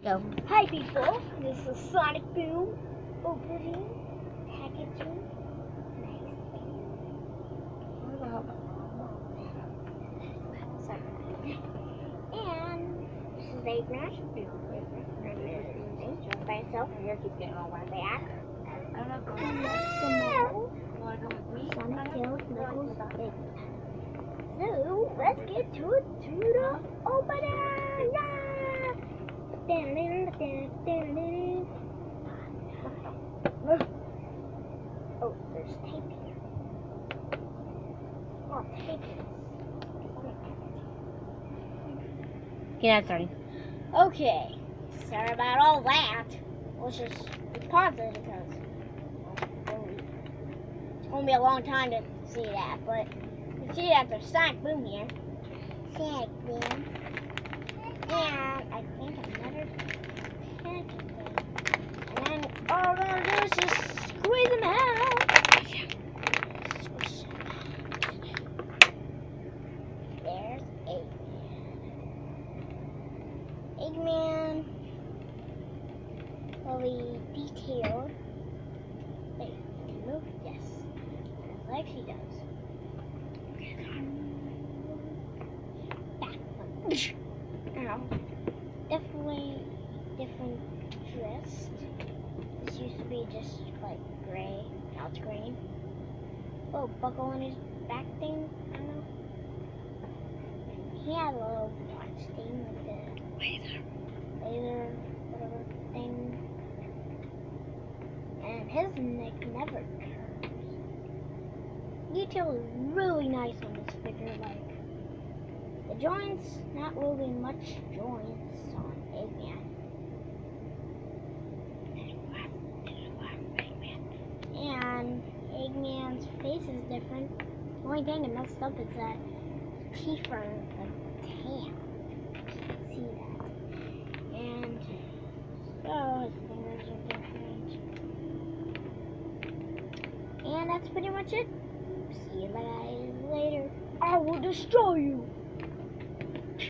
Go. Hi people, this is Sonic Boom opening, packaging, nice thing. Sorry. And this is eggman. Just by itself. My hair keeps getting all wet. Back. I don't know. Sonic Tails, Knuckles, Eggman. So let's get to it. To the opening. Oh, there's tape here. Oh, tape is. Yeah, sorry. Okay, sorry about all that. Let's just pause it because it's going to be a long time to see that. But you can see that there's Sonic Boom here. Sonic Boom. And I think another packaging thing. And then all we're going to do is just squeeze them out. Squish them out. There's Eggman. Really detailed. Wait, can you move? Yes. Like he does. Back one. Ow. Definitely different dress. This used to be just like gray. Now it's green. Oh, buckle on his back thing. I don't know. He had a little watch thing with the laser, whatever thing. And his neck never curves. Detail is really nice on this figure. Like the joints, not really much joints on Eggman. And Eggman's face is different. The only thing that messed up is that teeth are like tan. You can't see that. And so his fingers are different. And that's pretty much it. See you guys later. I will destroy you.